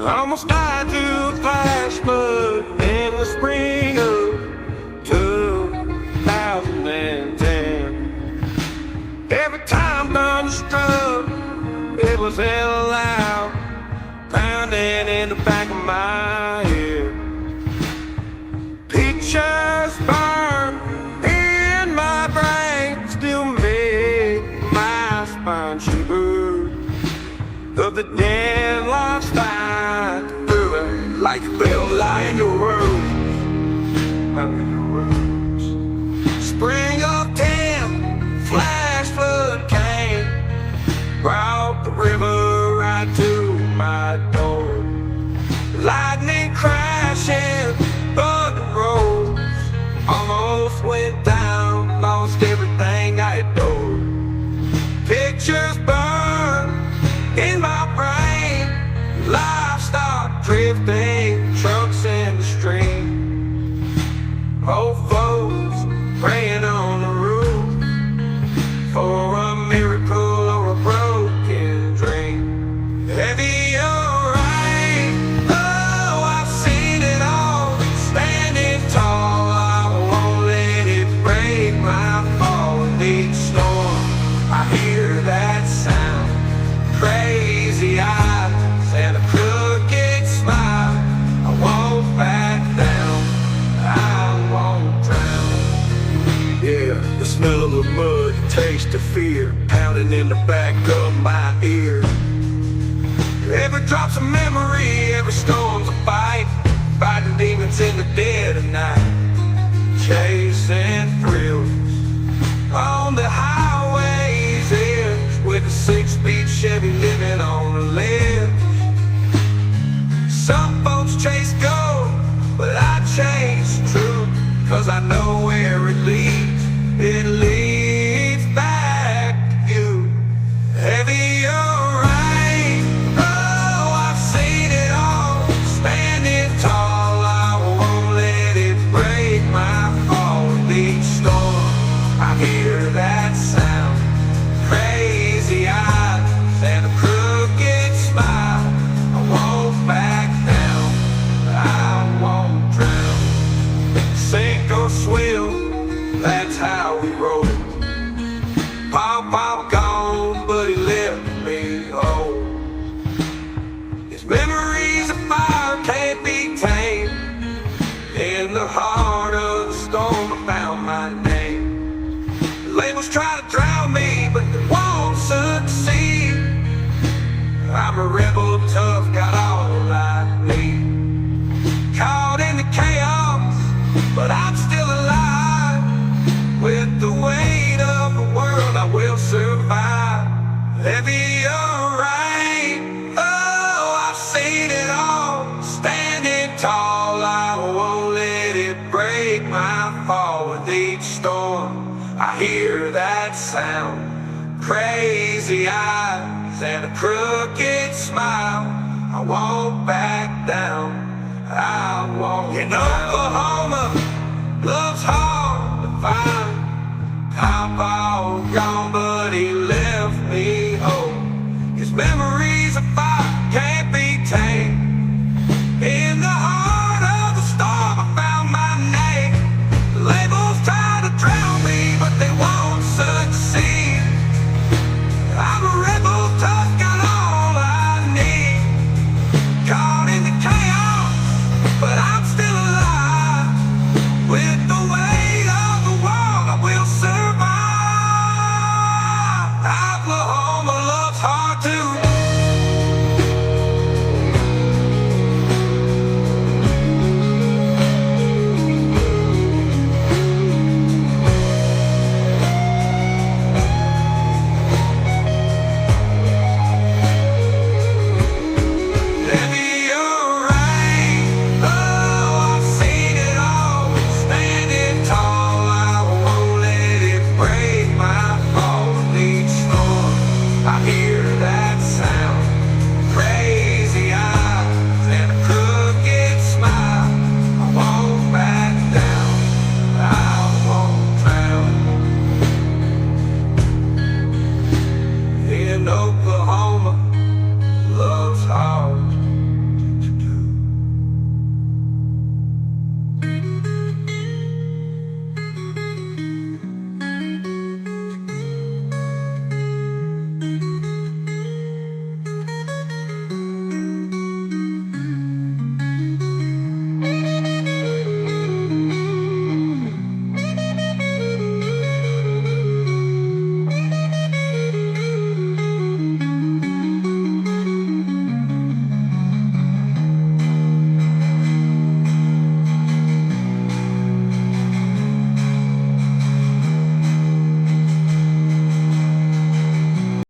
Almost died to a flash flood in the spring of 2010. Every time thunder struck, it was hell loud, pounding in the back of my head. Pictures burn in my brain, still make my spine shiver. Of the dead lost I like a bell lie in your room. Spring of 10, flash flood came, brought the river right to my door. Lightning crashing, thunder rolls, almost went down, lost everything I adored. Pictures burned in my brain, livestock drifting, trucks in the stream. Old folks praying on the roof for a miracle or a broken dream. Heavy rain, oh, I've seen it all. Standing tall, I won't let it break my fall in each storm. I hear that sound, crazy eyes and a crooked smile. I won't back down, I won't drown. Yeah, the smell of the mud, the taste of fear, pounding in the back of my ear. Every drop's a memory, every storm's a fight, fighting demons in the dead of night, chasing thrills on the highway's edge, with a 6-speed Chevy living on the ledge. Some folks chase gold, but I chase truth, 'cause I know where it leads. It leads back to you. Heavy rain, oh, I've seen it all. Standing tall, I won't let it break my fall in each storm. I hear that sound, crazy eyes and a crooked smile. I won't back down, I won't drown. Sink or swim, that's how we roll. Pop gone, but he left me whole. His memories of fire can't be tamed. In the heart of the storm, I found my name. Labels try to drown me, but they won't succeed. I'm a rebel, tough, got all I need. Caught in the chaos, but I'm still alive. With the weight of the world, I will survive. Heavy rain, oh, I've seen it all. Standing tall, I won't let it break my fall with each storm. I hear that sound, crazy eyes and a crooked smile. I won't back down, I won't. In Oklahoma, love's hard to find. Papa gone, but he left me home. His memories of fire can't be tamed. In the heart of the storm, I found my name. The labels try to drown me, but they won't succeed. I'm a rebel, tough, got all I need. Caught in the chaos, but I'm still alive. With the weight of the world, I will survive. Oklahoma, love's hard to